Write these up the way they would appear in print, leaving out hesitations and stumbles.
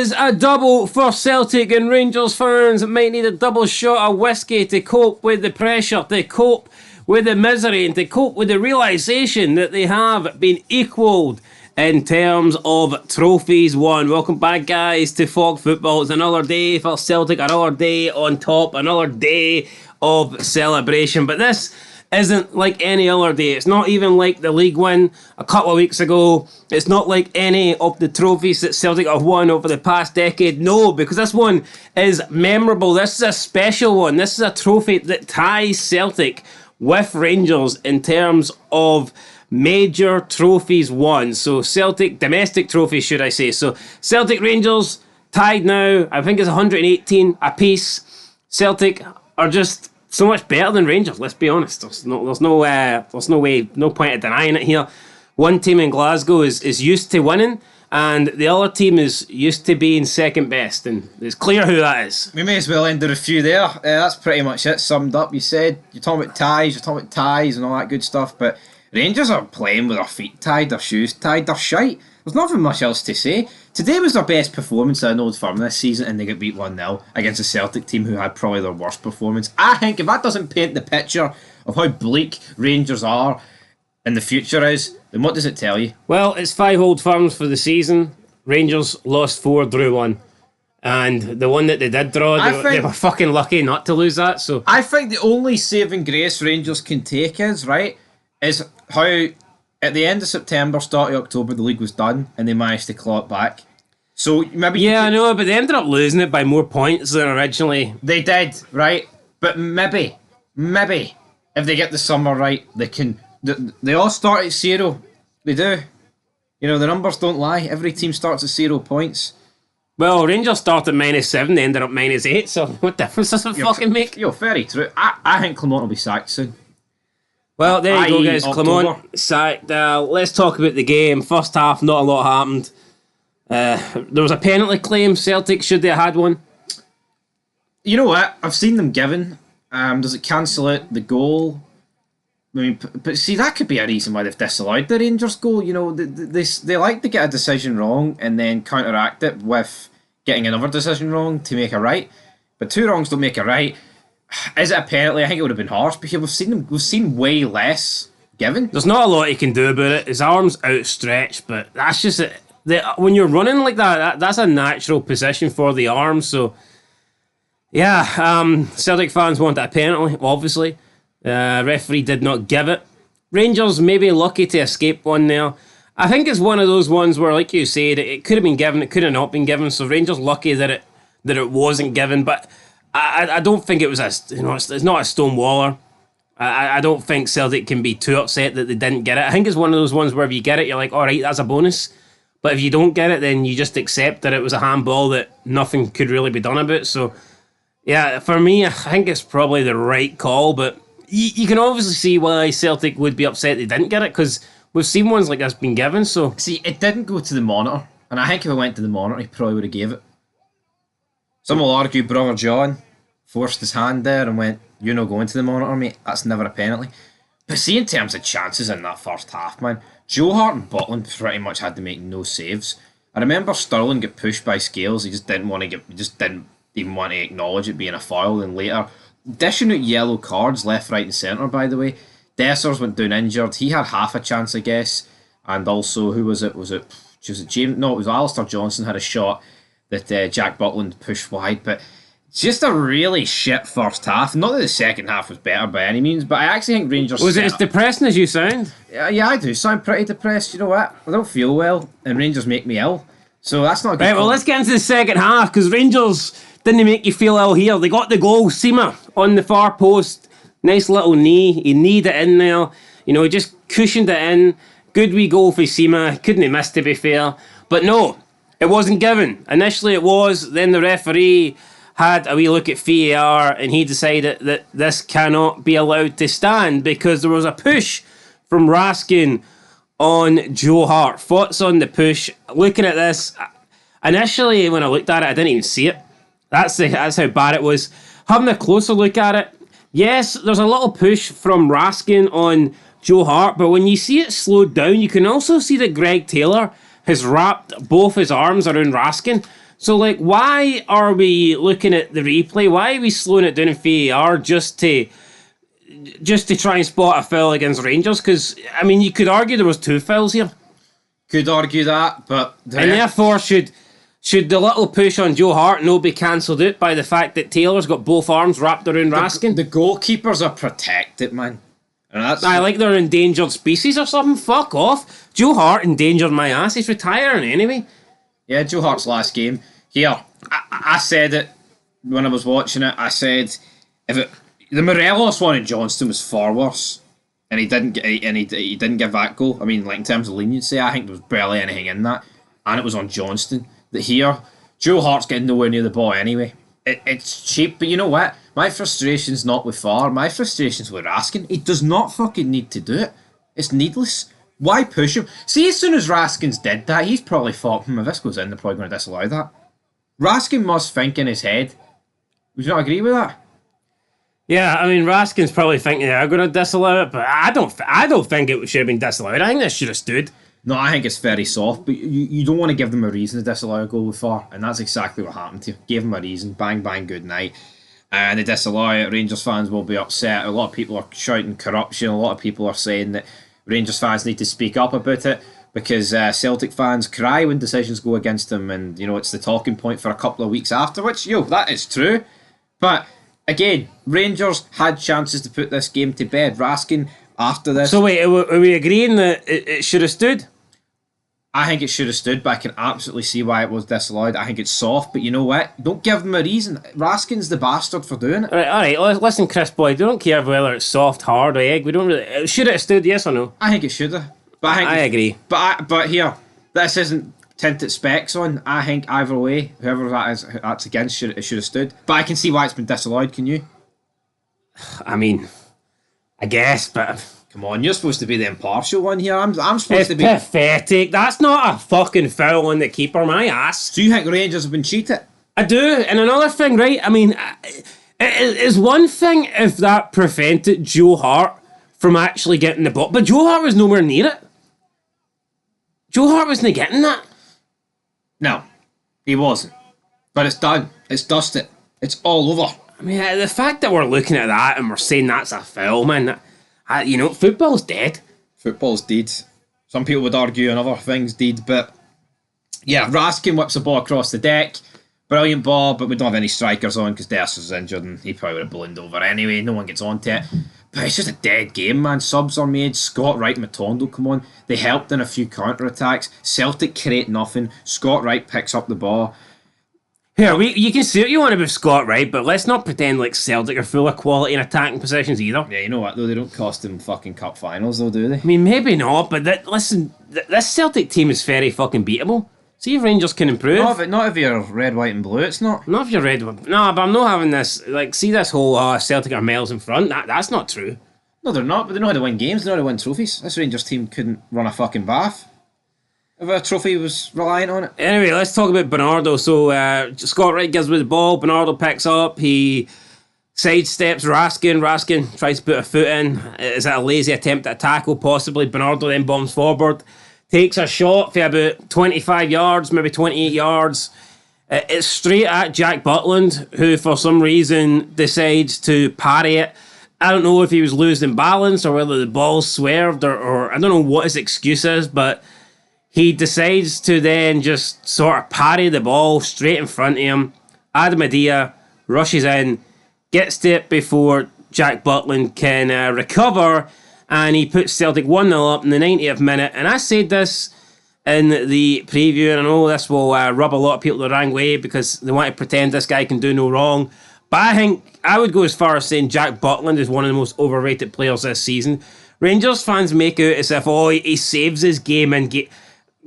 is a double for Celtic, and Rangers fans might need a double shot of whiskey to cope with the pressure, to cope with the misery, and to cope with the realisation that they have been equalled in terms of trophies won. Welcome back, guys, to Fog Football. It's another day for Celtic, another day on top, another day of celebration. But this isn't like any other day. It's not even like the league win a couple of weeks ago. It's not like any of the trophies that Celtic have won over the past decade. No, because this one is memorable. This is a special one. This is a trophy that ties Celtic with Rangers in terms of major trophies won. So Celtic, domestic trophies should I say. So Celtic Rangers tied now. I think it's 118 apiece. Celtic are just so much better than Rangers, let's be honest. There's no way, no point of denying it here. One team in Glasgow is used to winning, and the other team is used to being second best, and it's clear who that is. We may as well end the review there. That's pretty much it, summed up. You're talking about ties and all that good stuff, but Rangers are playing with their feet tied, their shoes tied, they're shite. There's nothing much else to say. Today was their best performance at an Old Firm this season, and they got beat 1-0 against a Celtic team who had probably their worst performance. I think if that doesn't paint the picture of how bleak Rangers are and the future is, then what does it tell you? Well, it's 5 Old Firms for the season. Rangers lost 4, drew 1. And the one that they did draw, they were fucking lucky not to lose that. So I think the only saving grace Rangers can take is how at the end of September, start of October, the league was done and they managed to claw it back. So maybe I know, but they ended up losing it by more points than originally. They did, right? But maybe if they get the summer right, they can. They all start at 0. They do. You know, the numbers don't lie. Every team starts at 0 points. Well, Rangers started -7, they ended up -8. So what difference does it fucking make? Very true. I think Clement will be sacked soon. Well, there you go, guys. Clement sacked. Let's talk about the game. First half, not a lot happened. There was a penalty claim. Celtic, should they have had one? You know what? I've seen them given. Does it cancel out the goal? I mean, but see, that could be a reason why they've disallowed the Rangers goal. You know, they like to get a decision wrong and then counteract it with getting another decision wrong to make it right. But 2 wrongs don't make it right. Is it a penalty? I think it would have been harsh because we've seen way less given. There's not a lot he can do about it. His arm's outstretched, but that's just it. When you're running like that's a natural position for the arm. So yeah, Celtic fans want a penalty, obviously. Referee did not give it. Rangers maybe lucky to escape one there. I think it's one of those ones where, like you said, it could have been given, it could have not been given. So Rangers lucky that it wasn't given, but I don't think it was it's not a stonewaller. I don't think Celtic can be too upset that they didn't get it. I think it's one of those ones where if you get it, you're like, all right, that's a bonus. But if you don't get it, then you just accept that it was a handball that nothing could really be done about. So, yeah, for me, I think it's probably the right call. But you can obviously see why Celtic would be upset they didn't get it, because we've seen ones like this being given. So see, it didn't go to the monitor. And I think if it went to the monitor, he probably would have gave it. Some will argue Brother John forced his hand there and went, "You're not going to the monitor, mate. That's never a penalty." But see, in terms of chances in that first half, man, Joe Hart and Butland pretty much had to make no saves. I remember Sterling got pushed by Scales. He just didn't even want to acknowledge it being a foul. And later, dishing out yellow cards left, right, and centre. By the way, Dessers went down injured. He had half a chance, I guess. And also, who was it? Was it James? No, it was Alistair Johnson had a shot that Jack Butland pushed wide, but just a really shit first half. Not that the second half was better by any means, but I actually think Rangers... Was it as depressing as you sound? Yeah, I do sound pretty depressed. You know what? I don't feel well, and Rangers make me ill. So that's not good. Right, well, let's get into the second half, because Rangers didn't make you feel ill here. They got the goal. Seamer on the far post. Nice little knee. He kneed it in there. You know, he just cushioned it in. Good wee goal for Seamer. Couldn't have missed, to be fair. But no, it wasn't given. Initially it was. Then the referee had a wee look at VAR and he decided that this cannot be allowed to stand because there was a push from Raskin on Joe Hart. Thoughts on the push? Looking at this, initially when I looked at it, I didn't even see it. That's how bad it was. Having a closer look at it, yes, there's a little push from Raskin on Joe Hart, but when you see it slowed down, you can also see that Greg Taylor has wrapped both his arms around Raskin. So, like, why are we looking at the replay? Why are we slowing it down in VAR just to try and spot a foul against Rangers? Because, I mean, you could argue there was 2 fouls here. Could argue that, but... And therefore, should the little push on Joe Hart not be cancelled out by the fact that Taylor's got both arms wrapped around Raskin? The goalkeepers are protected, man. And that's... I like they're endangered species or something. Fuck off. Joe Hart endangered my ass. He's retiring anyway. Yeah, Joe Hart's last game. Here, I said it when I was watching it. I said, the Morelos one in Johnston was far worse, and he didn't give that goal. I mean, like in terms of leniency, I think there was barely anything in that, and it was on Johnston. That here, Joe Hart's getting nowhere near the ball anyway. It's cheap, but you know what? My frustration's not with VAR. My frustration's with Raskin. He does not fucking need to do it. It's needless. Why push him? See, as soon as Raskin's did that, he's probably thought, if this goes in, they're probably going to disallow that. Raskin must think in his head. Would you not agree with that? Yeah, I mean, Raskin's probably thinking they're going to disallow it, but I don't think it should have been disallowed. I think this should have stood. No, I think it's very soft, but you don't want to give them a reason to disallow a goal with VAR, and that's exactly what happened to you. Gave them a reason, bang, bang, good night. And they disallow it. Rangers fans will be upset. A lot of people are shouting corruption. A lot of people are saying that Rangers fans need to speak up about it, because Celtic fans cry when decisions go against them, and it's the talking point for a couple of weeks after, which that is true. But again, Rangers had chances to put this game to bed. Raskin, after this... So wait, are we agreeing that it should have stood? I think it should have stood, but I can absolutely see why it was disallowed. I think it's soft, but you know what? Don't give them a reason. Raskin's the bastard for doing it. All right, listen, Chris Boyd, we don't care whether it's soft, hard, or egg. We don't really... Should it have stood, yes or no? I think it should have. But I agree. But here, this isn't tinted specs on. I think either way, whoever that's against, it should have stood. But I can see why it's been disallowed, can you? I mean, I guess, but... Come on, you're supposed to be the impartial one here. I'm supposed to be... It's pathetic. That's not a fucking foul on the keeper, my ass. Do you think Rangers have been cheated? I do. And another thing, right? I mean, it is one thing if that prevented Joe Hart from actually getting the ball, but Joe Hart was nowhere near it. Joe Hart wasn't getting that. No, he wasn't. But it's done. It's dusted. It's all over. I mean, the fact that we're looking at that and we're saying that's a foul, man... football's dead. Football's dead. Some people would argue and other things dead, but yeah, Raskin whips the ball across the deck. Brilliant ball, but we don't have any strikers on because Ders is injured and he probably would have ballooned over anyway. No one gets onto it. But it's just a dead game, man. Subs are made. Scott Wright and Matondo come on. They helped in a few counter-attacks. Celtic create nothing. Scott Wright picks up the ball. Here, you can say what you want about Scott Wright, but let's not pretend like Celtic are full of quality in attacking positions either. Yeah, you know what, though? They don't cost them fucking cup finals, though, do they? I mean, maybe not, but this Celtic team is very fucking beatable. See if Rangers can improve. Not if you're red, white and blue, it's not. Not if you're red, no, but I'm not having this, see this whole Celtic are miles in front, that's not true. No, they're not, but they know how to win games, they know how to win trophies. This Rangers team couldn't run a fucking bath if a trophy was reliant on it. Anyway, let's talk about Bernardo. So Scott Wright gives away the ball, Bernardo picks up, he sidesteps Raskin tries to put a foot in. Is it a lazy attempt at a tackle? Possibly. Bernardo then bombs forward, takes a shot for about 25 yards, maybe 28 yards. It's straight at Jack Butland, who for some reason decides to parry it. I don't know if he was losing balance or whether the ball swerved or I don't know what his excuse is, but he decides to then just sort of parry the ball straight in front of him. Adam Adea rushes in, gets to it before Jack Butland can recover, and he puts Celtic 1-0 up in the 90th minute. And I said this in the preview, and I know this will rub a lot of people the wrong way because they want to pretend this guy can do no wrong. But I think I would go as far as saying Jack Butland is one of the most overrated players this season. Rangers fans make out as if, he saves his game and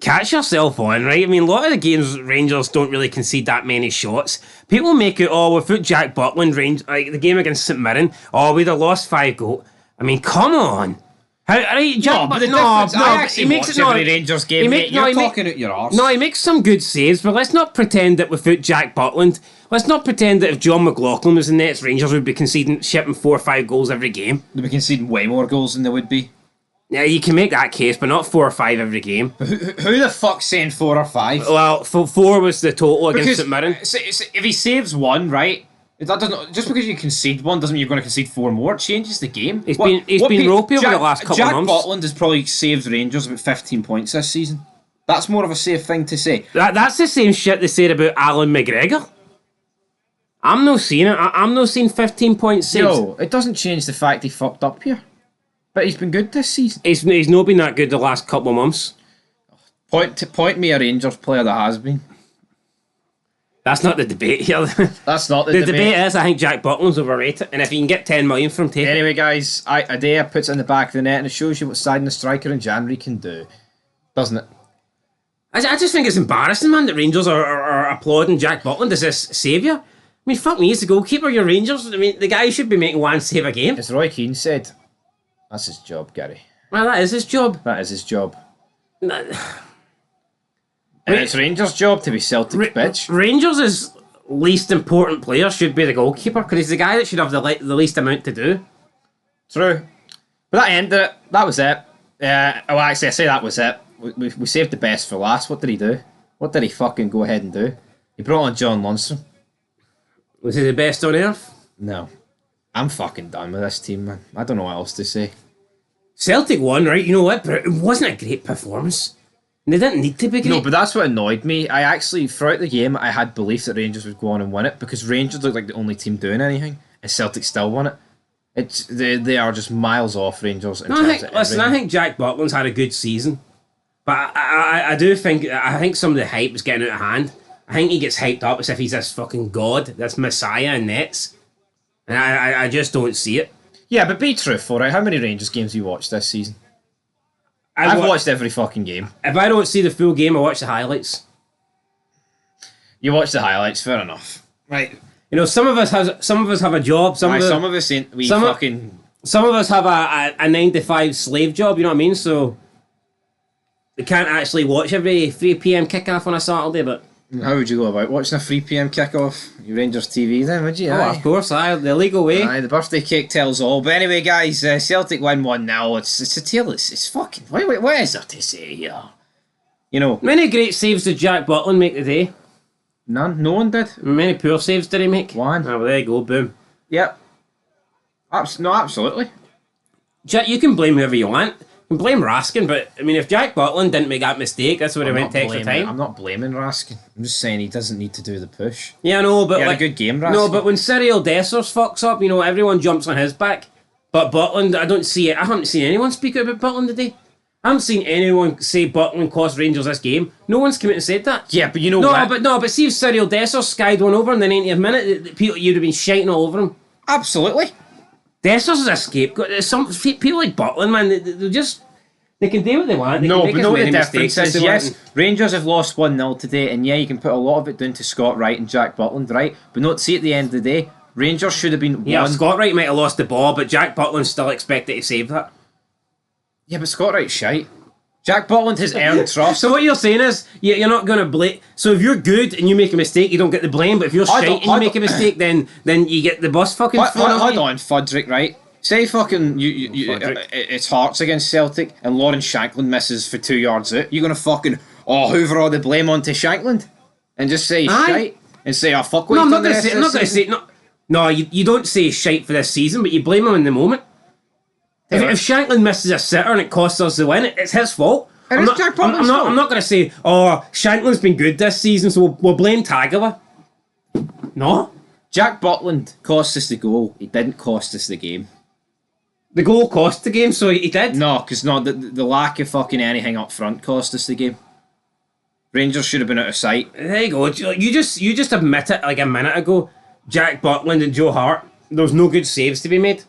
catch yourself on, right? I mean, a lot of the games Rangers don't really concede that many shots. People make it, without Jack Butland, like the game against St Mirren, we'd have lost 5 goals. I mean, come on. He makes it every Rangers game, mate. You're talking out your arse. No, he makes some good saves, but let's not pretend that without Jack Butland, let's not pretend that if John McLaughlin was in nets, Rangers would be shipping 4 or 5 goals every game. They'd be conceding way more goals than they would be. Yeah, you can make that case, but not 4 or 5 every game. Who the fuck's saying 4 or 5? Well, 4 was the total against St Mirren. If he saves one, right? That doesn't, just because you concede one doesn't mean you're going to concede 4 more. It changes the game. He's been ropey over the last couple Jack of months. Butland has probably saved Rangers about 15 points this season. That's more of a safe thing to say. That's the same shit they said about Alan McGregor. I'm not seeing it. I'm not seeing 15 point saves. No, it doesn't change the fact he fucked up here. But he's been good this season. He's not been that good the last couple of months. Point me a Rangers player that has been. That's not the debate here. That's not the The debate. debate is I think Jack Butland's overrated, and if you can get 10 million from him, take it. Anyway, guys, Adair puts it in the back of the net and it shows you what signing a striker in January can do. Doesn't it? I just think it's embarrassing, man, that Rangers are applauding Jack Butland as this saviour. I mean, fuck me, he's the goalkeeper, you're Rangers. I mean, the guy should be making 1 save a game. As Roy Keane said, that's his job, Gary. Well, that is his job. That is his job. And it's Rangers' job to be Celtic's bitch. Rangers' least important player should be the goalkeeper, because he's the guy that should have the least amount to do. True. But that ended it. That was it. Well, actually, I say that was it. We saved the best for last. What did he do? What did he fucking go ahead and do? He brought on John Lundstrom. Was he the best on earth? No. I'm fucking done with this team, man. I don't know what else to say. Celtic won, right? You know what? But it wasn't a great performance. And they didn't need to be great. No, but that's what annoyed me. I actually, throughout the game, I had belief that Rangers would go on and win it because Rangers looked like the only team doing anything, and Celtic still won it. They are just miles off Rangers in terms of everything. I think Jack Butland's had a good season, but I think some of the hype is getting out of hand. I think he gets hyped up as if he's this fucking god, this messiah in nets, and I just don't see it. Yeah, but be truthful, right? How many Rangers games have you watched this season? I've watched every fucking game. If I don't see the full game, I watch the highlights. You watch the highlights, fair enough. Right. You know, some of us have a job. Some of us ain't. Some of us have a 9 to 5 slave job. You know what I mean? So they can't actually watch every 3 p.m. kickoff on a Saturday. But how would you go about watching a 3 p.m. kickoff? You Rangers TV then, would you? Oh, of course, the legal way. Aye, the birthday cake tells all. But anyway, guys, Celtic win 1-0. It's a tale. It's fucking. What is there to say here? You know, many great saves did Jack Butland make today? None. No one did. Many poor saves did he make? 1. Oh, well, there you go. Boom. Yep. No, absolutely. Jack, you can blame whoever you want. You can blame Raskin, but I mean, if Jack Butland didn't make that mistake, that's where he went to extra time. I'm not blaming Raskin. I'm just saying he doesn't need to do the push. Yeah, I know, but he had a good game, Raskin. No, but when Cyril Dessers fucks up, you know, everyone jumps on his back. But Butland, I don't see it. I haven't seen anyone speak about Butland today. I haven't seen anyone say Butland cost Rangers this game. No one's come out and said that. Yeah, but you know what? But see if Cyril Dessers skied one over in the 90th minute, you'd have been shiting all over him. Absolutely. Dessers is a scapegoat. Some people like Butland, man, they can do what they want. They can make but as many the difference mistakes is, yes, Rangers have lost 1-0 today, and yeah, you can put a lot of it down to Scott Wright and Jack Butland, right? But not see at the end of the day, Rangers should have been Yeah, one. Scott Wright might have lost the ball, but Jack Butland's still expected to save that. Yeah, but Scott Wright's shite. Jack Butland has earned trust. So what you're saying is, you're not going to blame... So if you're good and you make a mistake, you don't get the blame, but if you're shite and you make a mistake, then you get the bus fucking thrown Hold on, Fudrick, right? Say fucking it's Hearts against Celtic and Lauren Shankland misses for 2 yards out. You're gonna fucking hoover all the blame onto Shankland and just say shite and say fuck what. No, I'm not gonna say no. You don't say shite for this season, but you blame him in the moment. If Shankland misses a sitter and it costs us the win, it's his fault. I'm not gonna say Shankland's been good this season, so we'll blame Tagawa. No. Jack Butland cost us the goal. He didn't cost us the game. The goal cost the game, so he did? No, because the lack of fucking anything up front cost us the game. Rangers should have been out of sight. There you go. You just admit it like a minute ago. Jack Butland and Joe Hart, there was no good saves to be made.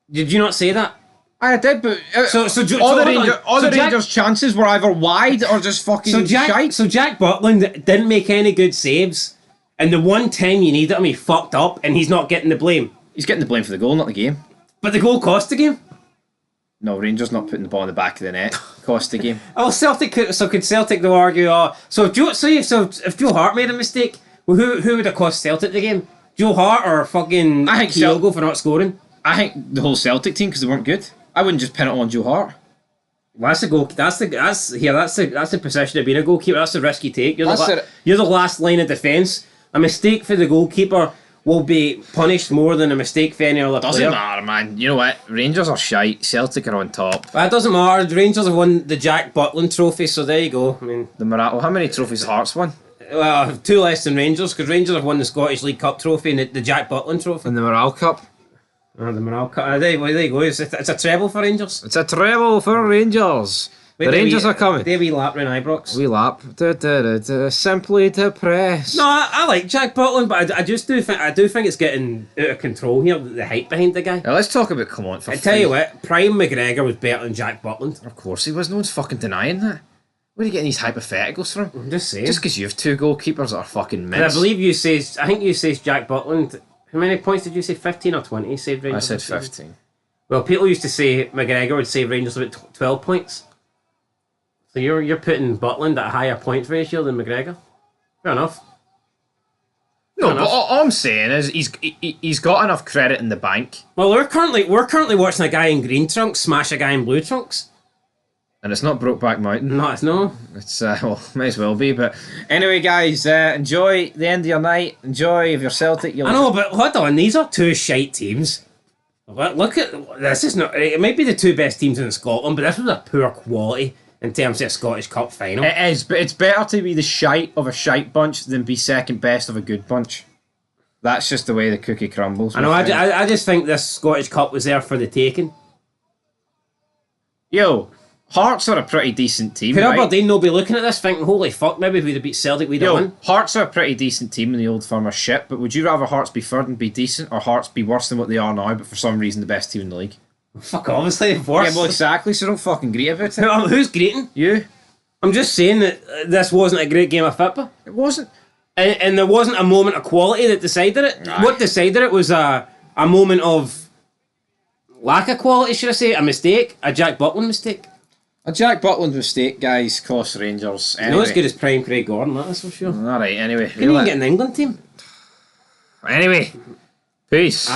Did you not say that? I did, but all the Rangers' chances were either wide or just fucking shite. So Jack Butland didn't make any good saves, and the one time you needed him, he fucked up, and he's not getting the blame. He's getting the blame for the goal, not the game. But the goal cost the game? No, Rangers not putting the ball in the back of the net cost the game. Oh, could Celtic though argue? So if Joe Hart made a mistake, well, who would have cost Celtic the game? Joe Hart or fucking Kyogo for not scoring? I think the whole Celtic team because they weren't good. I wouldn't just pin it on Joe Hart. That's the goal. That's the position of being a goalkeeper. That's the risk you take. You're the last line of defence. A mistake for the goalkeeper will be punished more than a mistake for any other player. Doesn't matter, man. You know what? Rangers are shite. Celtic are on top. That doesn't matter. The Rangers have won the Jack Butland trophy, so there you go. I mean, How many trophies Hearts won? Well, 2 less than Rangers, because Rangers have won the Scottish League Cup trophy and the Jack Butland trophy. And the Morale Cup. The Morale Cup. There you go. It's a treble for Rangers. It's a treble for Rangers. The Rangers are coming. They wee lap round Ibrox. We lap. Simply depressed. No, I like Jack Butland, but I do think it's getting out of control here. The hype behind the guy. Now let's talk about Clement. I tell you what, Prime McGregor was better than Jack Butland. Of course he was. No one's fucking denying that. Where are you getting these hypotheticals from? I'm just saying. Just because you have 2 goalkeepers that are fucking mints. And I believe you says. I think you says Jack Butland. How many points did you say? 15 or 20? Saved Rangers. I said 15. Well, people used to say McGregor would save Rangers about 12 points. So you're putting Butland at a higher point ratio than McGregor. Fair enough. No, but all I'm saying is he's got enough credit in the bank. Well, we're currently watching a guy in green trunks smash a guy in blue trunks. And it's not Brokeback Mountain. No, it's no. It's well, may as well be. But anyway, guys, enjoy the end of your night. Enjoy if you're Celtic. I know, but hold on. These are 2 shite teams. Look at this. Is not. It might be the 2 best teams in Scotland, but this was a poor quality in terms of a Scottish Cup final. It is, but it's better to be the shite of a shite bunch than be second best of a good bunch. That's just the way the cookie crumbles. I know. I just think this Scottish Cup was there for the taking. Yo. Hearts are a pretty decent team. Could Aberdeen not be looking at this thinking, holy fuck, maybe if we'd have beat Celtic, we'd have won? Hearts are a pretty decent team in the Old Firm are shit, but would you rather Hearts be third and be decent, or Hearts be worse than what they are now, but for some reason the best team in the league? Fuck, obviously, worse. Yeah, well, exactly, so don't fucking greet about it. No, who's greeting? You. I'm just saying that this wasn't a great game of football. It wasn't. And there wasn't a moment of quality that decided it. Aye. What decided it was a moment of lack of quality, should I say, a mistake, a Jack Butland mistake. A Jack Butland mistake, guys, cost Rangers. Anyway. No, as good as Prime Craig Gordon, that is for sure. Alright, anyway. Can you get an England team? Anyway, peace.